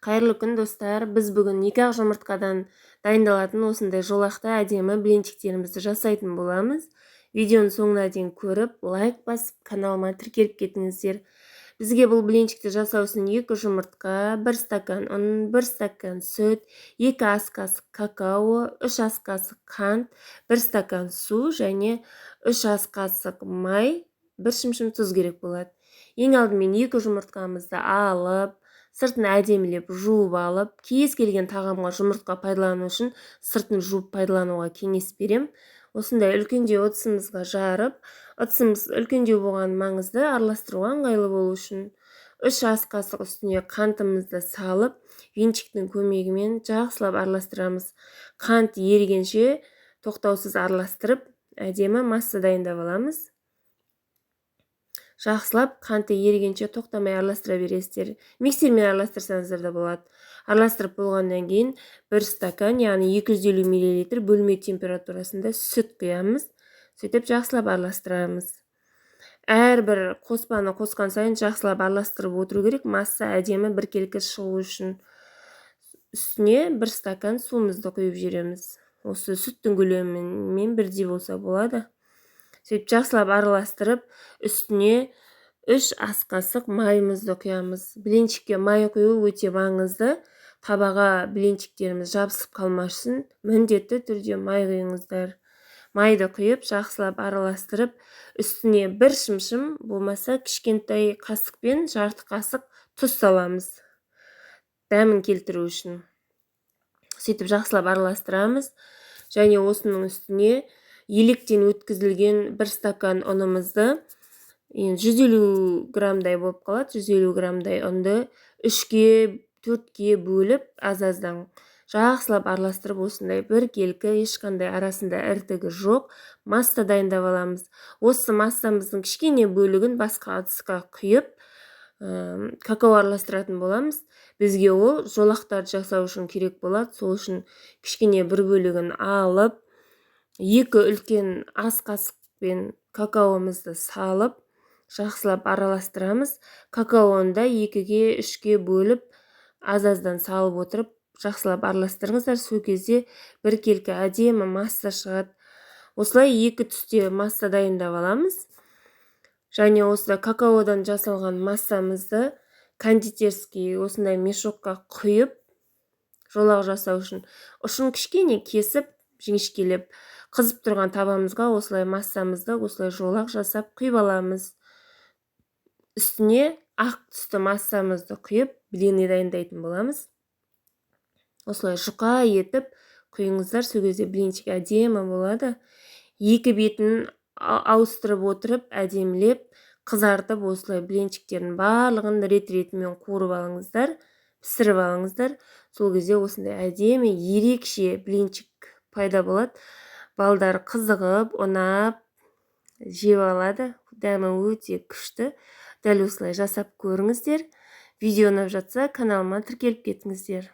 Қайырлы күн достар, біз бүгін 2-ақ жұмыртқадан дайындалатын осындай жолақты әдемі блинчиктерімізді жасайтын боламыз. Видеоның соңына дейін көріп, лайк басып, каналыма тіркеліп кетіңіздер. Бізге бұл блинчикті жасау үшін 2 жұмыртқа, 1 стакан ұн, 1 стакан сүт, 2 ас қасық какао, 3 ас қасық қант, 1 стакан су және 3 ас қасық май, 1 шымшым тұз керек болады. Ең алдымен 2 жұмыртқамызды алып, сыртын әдемілеп жуып алып, кез келген тағамға жұмыртқа пайдалану үшін сыртын жуып пайдалануға кеңес берем. Осындай үлкендеу ыдысымызға жарып, ыдысымыз үлкендеу болған маңызды, араластыруға ыңғайлы болу үшін 3 ас қасық үстіне қантымызды салып, венчиктің көмегімен жақсылап араластырамыз. Қант ерігенше тоқтаусыз араластырып, әдемі масса дайындап аламыз. Жақсылап қанты ерігенше тоқтамай араластыра бересіздер. Миксермен араластырсаңыздар да болады. Араластырып болғаннан кейін 1 стакан, яғни 250 мл бөлме температурасында сүт құямыз. Сөйтіп жақсылап араластырамыз. Әрбір қоспаны қосқан сайын жақсылап араластырып отыру керек, масса әдемі біркелкі шығу үшін. Үстіне 1 стакан суымызды құйып жібереміз. Осы сүттің көлемімен бірдей болса болады. Сөйтіп жақсылап араластырып, үстіне 3 ас қасық майымызды құямыз. Блинчикке май құю өте маңызды. Табаға блинчиктеріміз жабысып қалмасын, міндетті түрде май құйыңыздар. Майды құйып, жақсылап араластырып, үстіне 1 шымшым, болмаса кішкентай қасықпен жарты қасық тұз саламыз. Дәмін келтіру үшін. Сөйтіп жақсылап араластырамыз. Және осының үстіне електен өткізілген 1 стакан ұнымызды, 150 грамдай болып қалады, 150 грамдай ұнды 3-ке, 4-ке бөліп, аз-аздан жақсылап араластырып, осындай біркелкі, ешқандай арасында іртігі жоқ масса дайындап аламыз. Осы массамыздың кішкене бөлігін басқа ыдысқа құйып, какао араластыратын боламыз. Бізге ол жолақтарды жасау үшін керек болады. Сол үшін кішкене бір бөлігін алып, 2 үлкен ас қасықпен какаомызды салып, жақсылап араластырамыз. Какаоны да 2-ге, 3-ке бөліп, аз-аздан салып отырып, жақсылап араластырыңыздар. Сол кезде біркелкі әдемі масса шығады. Осылай 2 түсте масса дайындап аламыз. Және осы какаодан жасалған массамызды кондитерский осындай мешокқа құйып, жолақ жасау үшін ұшын кішкене кесіп, жіңішкелеп, қызып тұрған табамызға осылай массамызды осылай жолақ жасап құйып аламыз. Үстіне ақ түсті массамызды құйып, блины дайындайтын боламыз. Осылай жұқа етіп құйыңыздар, сол кезде блинчик әдемі болады. 2 бетін ауыстырып отырып, әдемілеп, қызартып, осылай блинчиктердің барлығын рет-ретімен қуырып алыңыздар, пісіріп алыңыздар. Сол кезде осындай әдемі, ерекше блинчик пайда болады. Балдар қызығып, ұнап, жеп алады. Дәмі өте күшті. Дәл осылай жасап көріңіздер. Видео ұнап жатса, каналыма тіркеліп кетіңіздер.